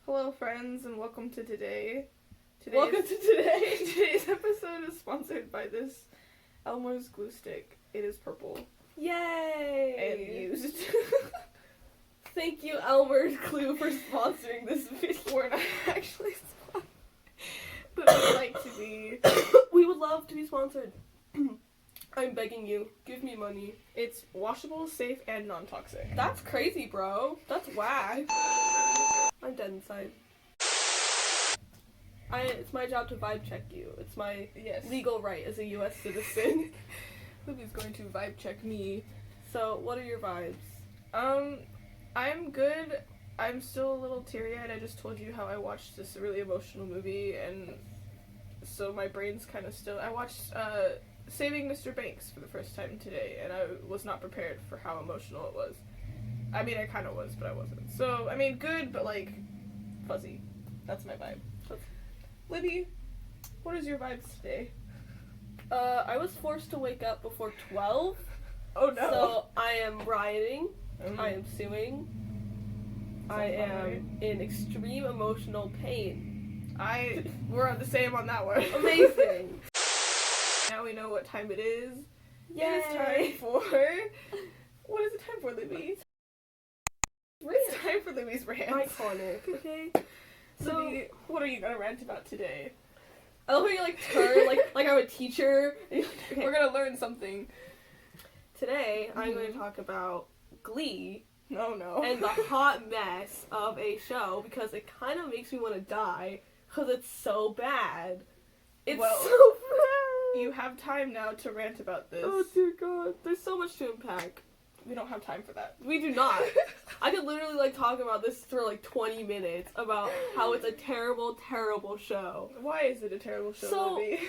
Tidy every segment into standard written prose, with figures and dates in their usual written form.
Hello, friends, and welcome to today. Today's episode is sponsored by this Elmer's glue stick. It is purple Yay! and used. Thank you, Elmer's Glue, for sponsoring this video. We're not actually sponsored, but we'd like to be. We would love to be sponsored. I'm begging you, give me money. It's washable, safe, and non-toxic. That's crazy, bro. That's whack. I'm dead inside. It's my job to vibe check you. It's my legal right as a U.S. citizen. Libby's going to vibe check me. So, what are your vibes? I'm good. I'm still a little teary-eyed. I just told you how I watched this really emotional movie, and so my brain's kind of still. I watched Saving Mr. Banks for the first time today, and I was not prepared for how emotional it was. I mean, I kind of was, but I wasn't. So, I mean, good, but, like, fuzzy. That's my vibe. Libby, what is your vibes today? I was forced to wake up before 12. Oh, no. So, I am rioting. I am suing. I am in extreme emotional pain. We're the same on that one. Amazing. Now we know what time it is. Yay. It is time for... What is it time for, Libby? It's time for Libby's rant. Iconic, okay? So, Libby, what are you gonna rant about today? I love how you, turn, like I'm a teacher. Okay. We're gonna learn something. Today, I'm going to talk about Glee. No. And the hot mess of a show, because it kind of makes me want to die, because it's so bad. It's so bad! You have time now to rant about this. Oh dear God. There's so much to unpack. We don't have time for that. We do not. I could literally, talk about this for, 20 minutes about how it's a terrible, terrible show. Why is it a terrible show, Libby?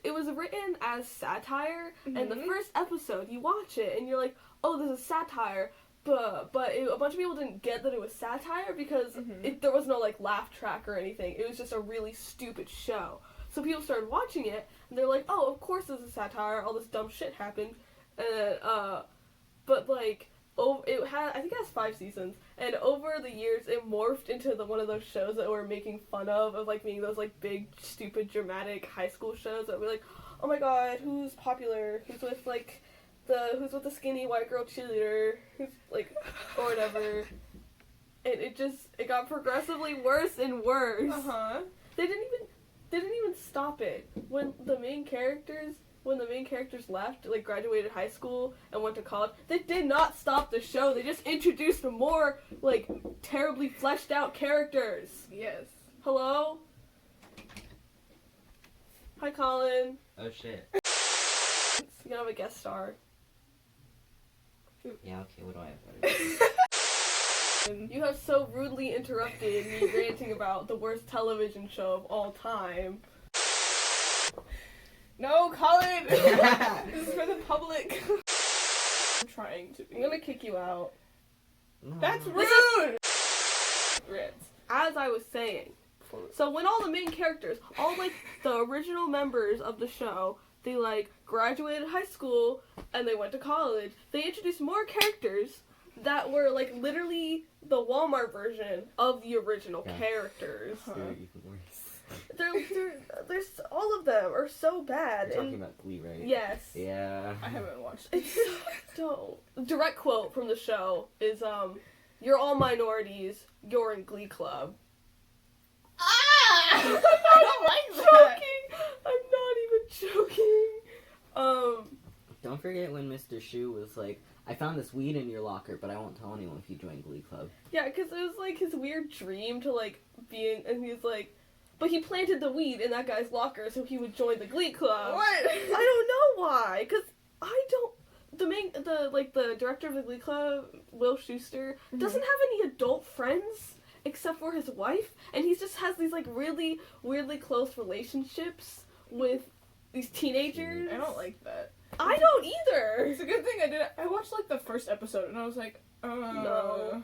It was written as satire, and the first episode, you watch it, and you're like, oh, this is satire, but a bunch of people didn't get that it was satire because there was no, laugh track or anything. It was just a really stupid show. So people started watching it, and they're like, oh, of course this is satire, all this dumb shit happened. And, but, it had, I think it has 5 seasons, and over the years, it morphed into one of those shows that we're making fun of being those, big, stupid, dramatic high school shows that we're like, oh my God, who's popular, who's with the skinny white girl cheerleader, who's, or whatever, and it got progressively worse and worse. They didn't even stop it. When the main characters left, graduated high school and went to college, they did not stop the show. They just introduced more, terribly fleshed out characters. Yes. Hello? Hi, Collin. Oh, shit. You're gonna have a guest star. Yeah, okay, what do I have? You have so rudely interrupted me ranting about the worst television show of all time. No, Collin! This is for the public. I'm trying to be. I'm gonna kick you out. No. That's rude! As I was saying, so when all the main characters, all, the original members of the show, they, graduated high school and they went to college, they introduced more characters that were, literally the Walmart version of the original characters. They're even worse. There's all of them are so bad. You're talking about Glee, right? Yes. Yeah. I haven't watched it. It's so direct quote from the show is you're all minorities, you're in Glee Club. I don't like that. I'm not even joking. Don't forget when Mr. Shu was like, I found this weed in your locker, but I won't tell anyone if you join Glee Club. Yeah, because it was his weird dream to and he's like, but he planted the weed in that guy's locker so he would join the Glee Club. What? I don't know why, because the director of the Glee Club, Will Schuester, doesn't have any adult friends except for his wife, and he just has these really weirdly close relationships with these teenagers. I don't like that. I don't either. It's a good thing I did it. I watched the first episode and I was like, no.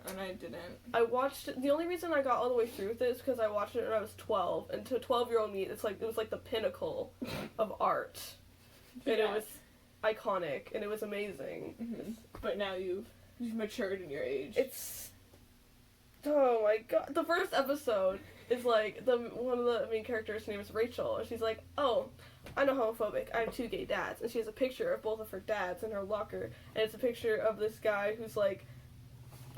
And I didn't. I watched it. The only reason I got all the way through with it is because I watched it when I was 12, and to a 12-year-old me, it was the pinnacle of art, and it was iconic, and it was amazing. But now you've matured in your age. It's my god. The first episode is like, one of the main characters' name is Rachel, and she's like, oh, I'm not homophobic, I have 2 gay dads. And she has a picture of both of her dads in her locker, and it's a picture of this guy who's like,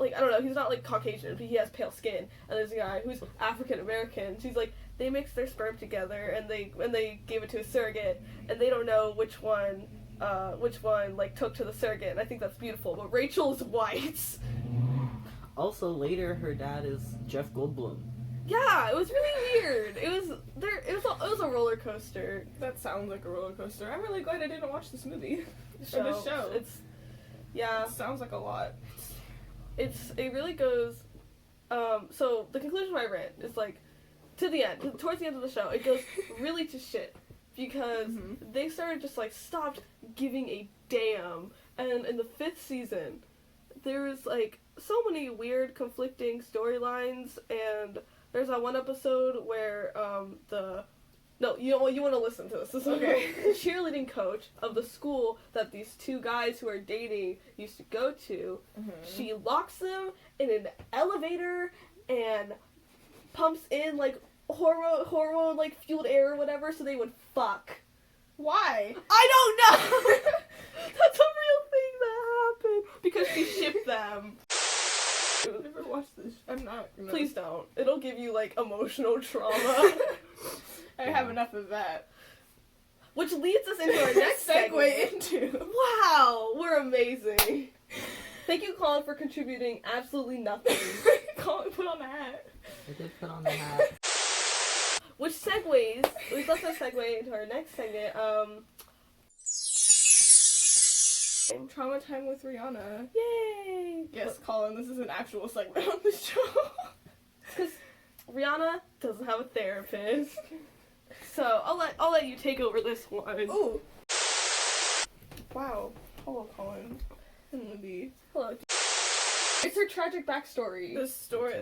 I don't know, he's not like Caucasian, but he has pale skin, and there's a guy who's African American. She's like, they mixed their sperm together, and they gave it to a surrogate, and they don't know which one like took to the surrogate, and I think that's beautiful. But Rachel is white. Also, later her dad is Jeff Goldblum. Yeah, it was really weird. It was a roller coaster. That sounds like a roller coaster. I'm really glad I didn't watch this movie. This show. It sounds like a lot. It really goes. So the conclusion of my rant is like, to the end, towards the end of the show, it goes really to shit because they started just like stopped giving a damn, and in the 5th season, there was like so many weird conflicting storylines, and there's that one episode where you want to listen to this. This is okay. The cheerleading coach of the school that these 2 guys who are dating used to go to, she locks them in an elevator and pumps in like hormone like fueled air or whatever so they would fuck. Why? I don't know. That's a real thing that happened because she shipped them. I've never watched this. I'm not. No. Please don't. It'll give you like emotional trauma. I have enough of that. Which leads us into our next segue into. Wow, we're amazing. Thank you, Collin, for contributing absolutely nothing. Collin, put on the hat. I did put on the hat. Which segues, leads us to segue into our next segment. Trauma time with Rhianna. Yay! Yes, Collin, this is an actual segment on the show. Because Rhianna doesn't have a therapist. So I'll let you take over this one. Ooh. Wow. Hello, Collin. And Libby. Hello. It's her tragic backstory. The story.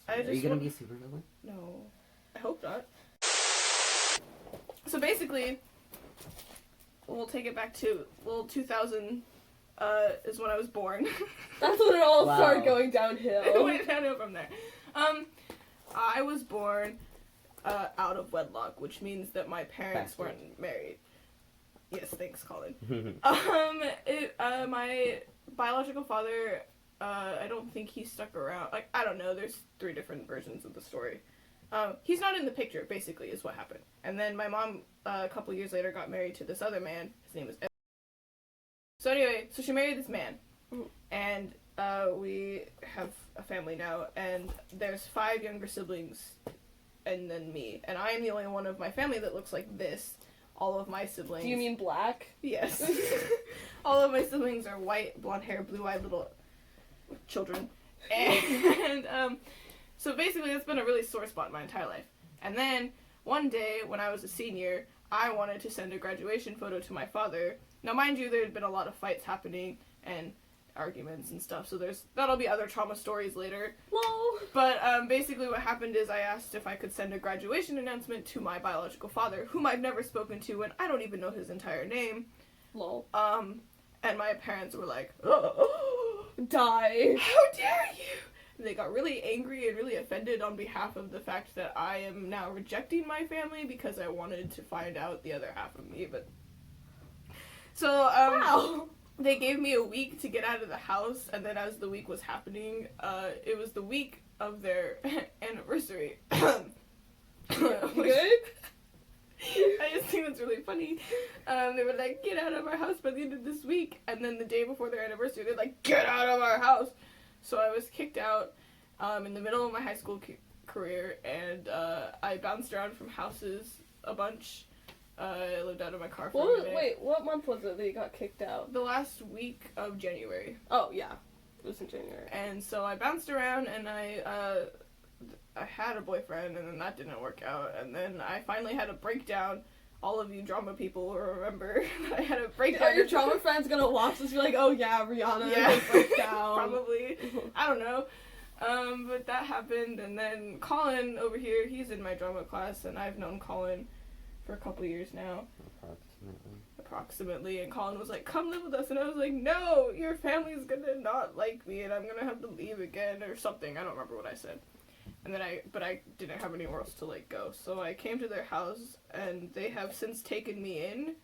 Are you gonna be a supervillain? No. I hope not. So basically, we'll take it back to 2000 is when I was born. That's when it all started going downhill. It went downhill from there. I was born out of wedlock, which means that my parents weren't married. Yes, thanks, Collin. My biological father, I don't think he stuck around. Like, I don't know. There's 3 different versions of the story. He's not in the picture, basically, is what happened. And then my mom, a couple years later, got married to this other man. His name was Ed. So anyway, so she married this man. And we have a family now. And there's 5 younger siblings and then me. And I am the only one of my family that looks like this. All of my siblings... Do you mean black? Yes. All of my siblings are white, blonde hair, blue-eyed little children. And, so basically, it's been a really sore spot in my entire life. And then, one day, when I was a senior, I wanted to send a graduation photo to my father. Now, mind you, there had been a lot of fights happening, and arguments and stuff, so that'll be other trauma stories later. Lol. But, basically what happened is I asked if I could send a graduation announcement to my biological father, whom I've never spoken to, and I don't even know his entire name. Lol. And my parents were like, Die. How dare you! They got really angry and really offended on behalf of the fact that I am now rejecting my family because I wanted to find out the other half of me, but... So, wow. They gave me a week to get out of the house, and then as the week was happening, it was the week of their anniversary. Good? I just think that's really funny. They were like, get out of our house by the end of this week, and then the day before their anniversary, they're like, get out of our house! So I was kicked out in the middle of my high school career, and I bounced around from houses a bunch. I lived out of my car for a minute. Wait, what month was it that you got kicked out? The last week of January. Oh, yeah. It was in January. And so I bounced around, and I had a boyfriend, and then that didn't work out. And then I finally had a breakdown. All of you drama people will remember that I had a breakdown. Are your drama friends gonna watch this and be like, oh yeah, Rhianna had a breakdown? Probably. I don't know. But that happened, and then Collin over here, he's in my drama class, and I've known Collin for a couple years now. approximately, and Collin was like, come live with us, and I was like, no, your family's gonna not like me, and I'm gonna have to leave again, or something. I don't remember what I said. And then I didn't have anywhere else to, like, go, so I came to their house, and they have since taken me in.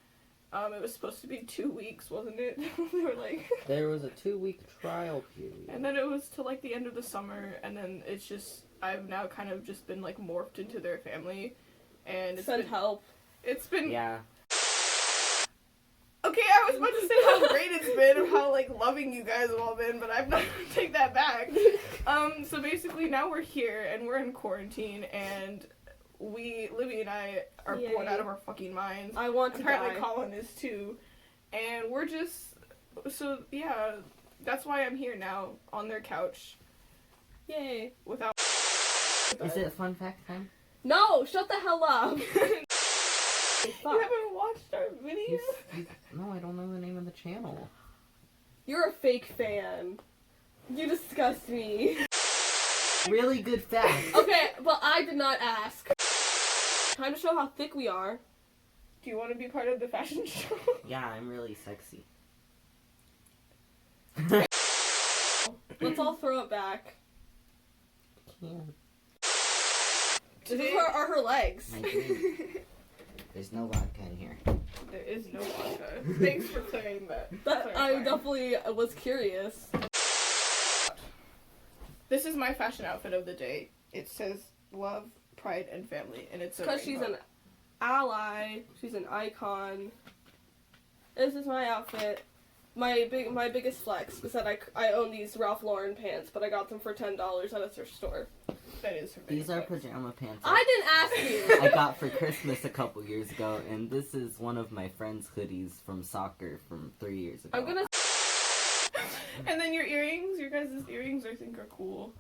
It was supposed to be 2 weeks, wasn't it? They were like... There was a 2-week trial period. And then it was till, like, the end of the summer, and then it's just, I've now kind of just been, like, morphed into their family, and it's Send been... help. It's been... Yeah. Okay, I was about to say how great it's been, or how, like, loving you guys have all been, but I'm not gonna take that back. So basically, now we're here, and we're in quarantine, and... Libby and I are bored out of our fucking minds. I want to Apparently die. Collin is too. And we're just... So, yeah, that's why I'm here now, on their couch. Yay. Without... Is it fun fact time? No! Shut the hell up! You haven't watched our video? No, I don't know the name of the channel. You're a fake fan. You disgust me. Really good fact. Okay, but I did not ask. Time to show how thick we are. Do you want to be part of the fashion show? Yeah, I'm really sexy. Let's all throw it back. Can't. These are her legs. My drink. There's no vodka in here. There is no vodka. Thanks for clearing that. I definitely was curious. This is my fashion outfit of the day. It says love, pride, and family, and it's Because she's an ally, she's an icon. This is my outfit. My biggest flex is that I own these Ralph Lauren pants, but I got them for $10 at a thrift store. That is her. These are pajama pants. I didn't ask you. I got for Christmas a couple years ago, and this is one of my friend's hoodies from soccer from 3 years ago. I'm gonna. And then your earrings, your guys' earrings, I think are cool.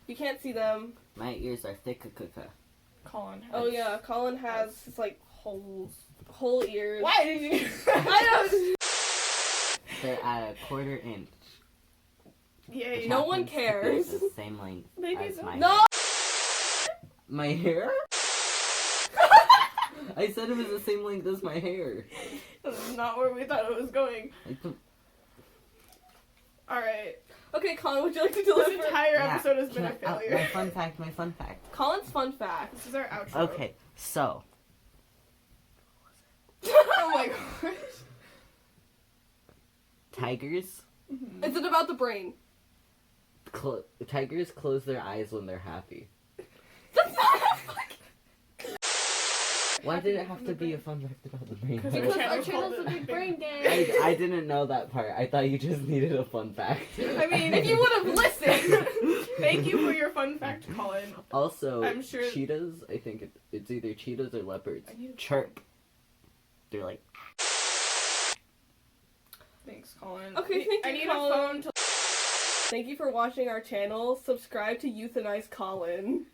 You can't see them. My ears are thick. Collin has. Oh yeah, Collin has it's like whole ears. Why did you? I know. They're at a 1/4 inch. Yay. Which No one happens to be cares. The same length Maybe as so. my No. hair. My hair? I said it was the same length as my hair. This is not where we thought it was going. Alright. Okay, Collin, would you like to This deliver? entire episode has been a My failure. fun fact. Colin's fun fact. This is our outro. Okay, so. Oh my gosh. Tigers? Is it about the brain? Tigers close their eyes when they're happy. That's not a fucking... Why did it have to be a fun fact about the brain? Because Because channel's our channel's called a big the- brain game. I didn't know that part. I thought you just needed a fun fact. I mean, If you would have listened. thank you for your fun fact, Collin. Also, I'm sure- cheetahs, I think it's either cheetahs or leopards, I need a- chirp. They're like... Thanks, Collin. Okay, thank you, I need Collin. a phone to... Thank you for watching our channel. Subscribe to Euthanize Collin.